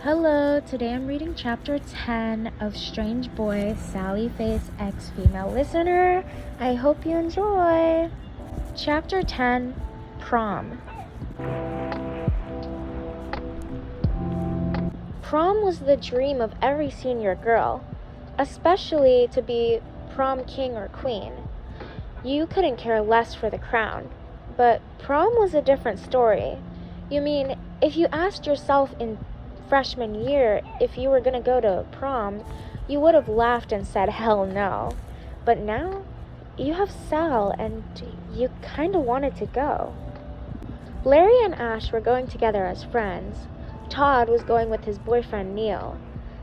Hello, today I'm reading chapter 10 of Strange Boy, Sallyface X Female Listener. I hope you enjoy. Chapter 10, Prom. Prom was the dream of every senior girl, especially to be prom king or queen. You couldn't care less for the crown, but prom was a different story. You mean, if you asked yourself in freshman year if you were going to go to prom, you would have laughed and said hell no. But now, you have Sal and you kind of wanted to go. Larry and Ash were going together as friends. Todd was going with his boyfriend Neil.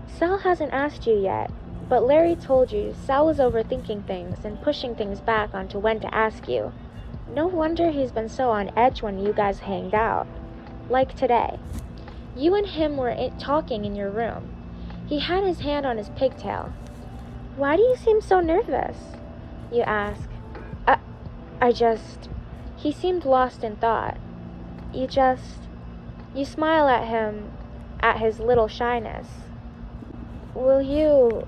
Sal hasn't asked you yet, but Larry told you Sal was overthinking things and pushing things back onto when to ask you. No wonder he's been so on edge when you guys hanged out. Like today. You and him were talking in your room. He had his hand on his pigtail. Why do you seem so nervous? You ask. I just... He seemed lost in thought. You smile at him, at his little shyness. Will you,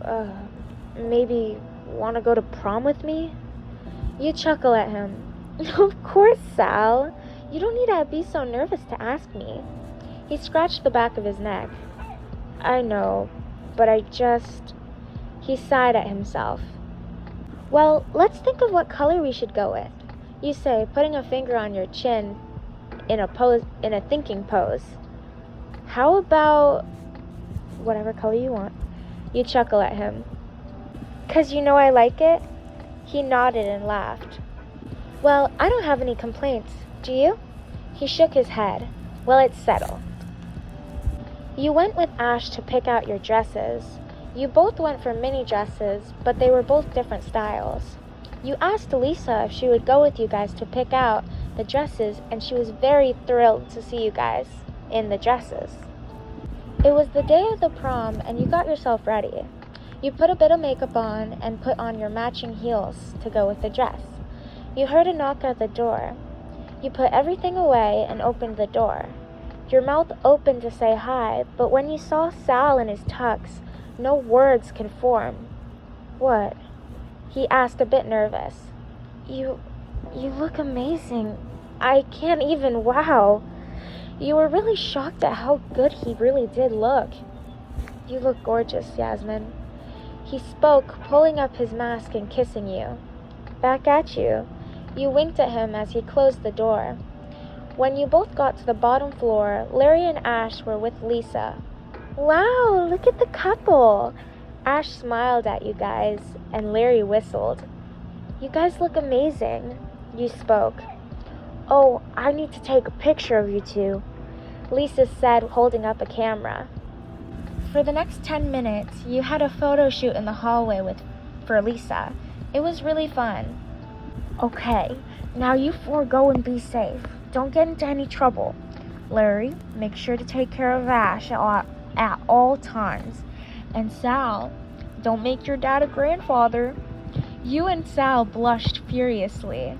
maybe want to go to prom with me? You chuckle at him. Of course, Sal. You don't need to be so nervous to ask me. He scratched the back of his neck. I know, but He sighed at himself. Well, let's think of what color we should go with. You say, putting a finger on your chin in a thinking pose. How about whatever color you want? You chuckle at him. 'Cause you know I like it? He nodded and laughed. Well, I don't have any complaints. Do you? He shook his head. Well, it's settled. You went with Ash to pick out your dresses. You both went for mini dresses, but they were both different styles. You asked Lisa if she would go with you guys to pick out the dresses, and she was very thrilled to see you guys in the dresses. It was the day of the prom, and you got yourself ready. You put a bit of makeup on and put on your matching heels to go with the dress. You heard a knock at the door. You put everything away and opened the door. Your mouth opened to say hi, but when you saw Sal in his tux, no words could form. What? He asked, a bit nervous. You look amazing. I can't even, wow. You were really shocked at how good he really did look. You look gorgeous, Yasmin. He spoke, pulling up his mask and kissing you. Back at you. You winked at him as he closed the door. When you both got to the bottom floor, Larry and Ash were with Lisa. Wow, look at the couple. Ash smiled at you guys, and Larry whistled. You guys look amazing, you spoke. Oh, I need to take a picture of you two, Lisa said, holding up a camera. For the next 10 minutes, you had a photo shoot in the hallway for Lisa. It was really fun. Okay, now you four go and be safe. Don't get into any trouble. Larry, make sure to take care of Ash at all times. And Sal, don't make your dad a grandfather. You and Sal blushed furiously.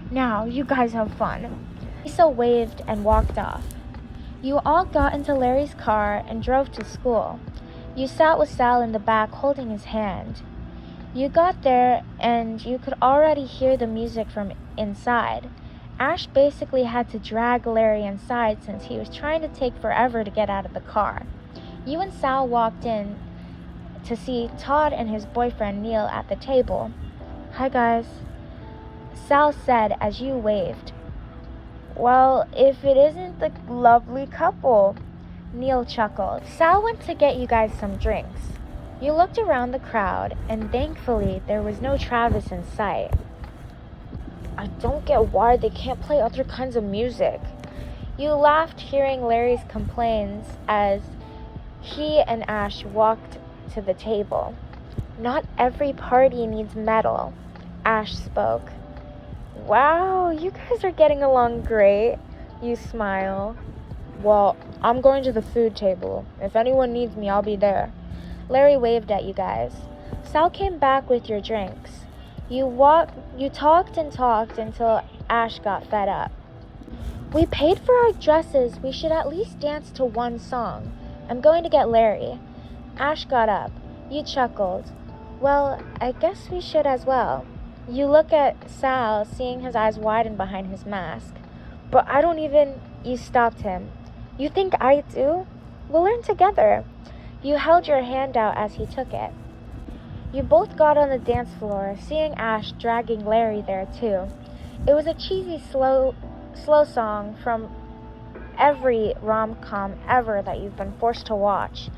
Now, you guys have fun. Lisa waved and walked off. You all got into Larry's car and drove to school. You sat with Sal in the back holding his hand. You got there and you could already hear the music from inside. Ash basically had to drag Larry inside since he was trying to take forever to get out of the car. You and Sal walked in to see Todd and his boyfriend Neil at the table. Hi guys, Sal said as you waved. Well, if it isn't the lovely couple, Neil chuckled. Sal went to get you guys some drinks. You looked around the crowd, and thankfully there was no Travis in sight. I don't get why they can't play other kinds of music. You laughed hearing Larry's complaints as he and Ash walked to the table. Not every party needs metal, Ash spoke. Wow, you guys are getting along great, you smile. Well, I'm going to the food table. If anyone needs me, I'll be there. Larry waved at you guys. Sal came back with your drinks. You talked and talked until Ash got fed up. We paid for our dresses. We should at least dance to one song. I'm going to get Larry. Ash got up. You chuckled. Well, I guess we should as well. You look at Sal, seeing his eyes widen behind his mask. But I don't even... You stopped him. You think I do? We'll learn together. You held your hand out as he took it. You both got on the dance floor, seeing Ash dragging Larry there too. It was a cheesy, slow song from every rom-com ever that you've been forced to watch.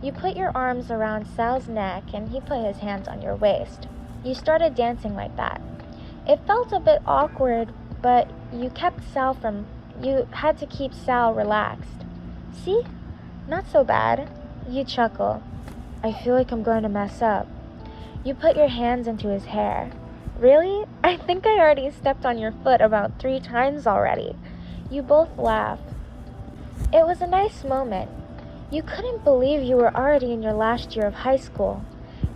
You put your arms around Sal's neck and he put his hands on your waist. You started dancing like that. It felt a bit awkward, but you had to keep Sal relaxed. See? Not so bad. You chuckle. I feel like I'm going to mess up. You put your hands into his hair. Really? I think I already stepped on your foot about 3 times already. You both laugh. It was a nice moment. You couldn't believe you were already in your last year of high school.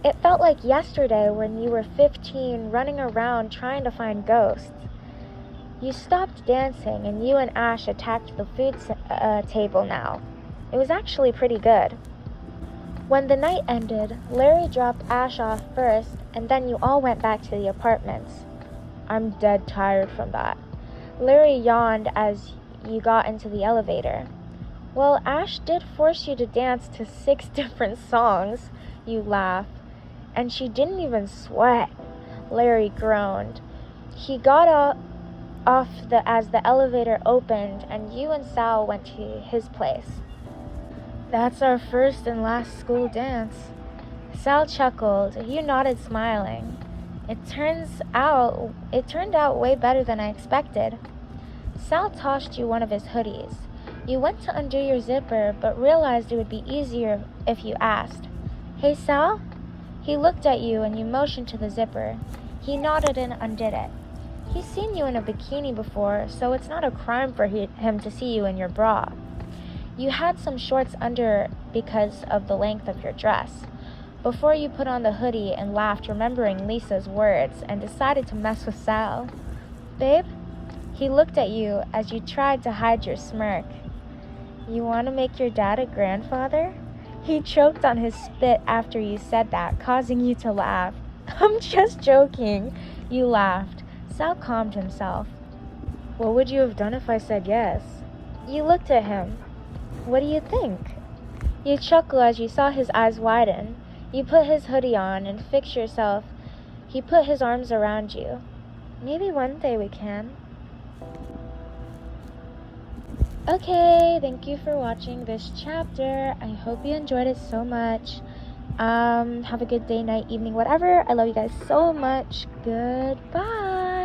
It felt like yesterday when you were 15 running around trying to find ghosts. You stopped dancing and you and Ash attacked the food table now. It was actually pretty good. When the night ended, Larry dropped Ash off first and then you all went back to the apartments. I'm dead tired from that. Larry yawned as you got into the elevator. Well, Ash did force you to dance to 6 different songs. You laughed. And she didn't even sweat. Larry groaned. He got off as the elevator opened and you and Sal went to his place. That's our first and last school dance. Sal chuckled. You nodded, smiling. It turned out way better than I expected. Sal tossed you one of his hoodies. You went to undo your zipper, but realized it would be easier if you asked. Hey, Sal? He looked at you and you motioned to the zipper. He nodded and undid it. He's seen you in a bikini before, so it's not a crime for him to see you in your bra. You had some shorts under because of the length of your dress. Before you put on the hoodie and laughed, remembering Lisa's words, and decided to mess with Sal. Babe? He looked at you as you tried to hide your smirk. You want to make your dad a grandfather? He choked on his spit after you said that, causing you to laugh. I'm just joking. You laughed. Sal calmed himself. What would you have done if I said yes? You looked at him. What do you think? You chuckled as you saw his eyes widen. You put his hoodie on and fixed yourself. He put his arms around you. Maybe one day we can. Okay, thank you for watching this chapter. I hope you enjoyed it so much. Have a good day, night, evening, whatever. I love you guys so much. Goodbye.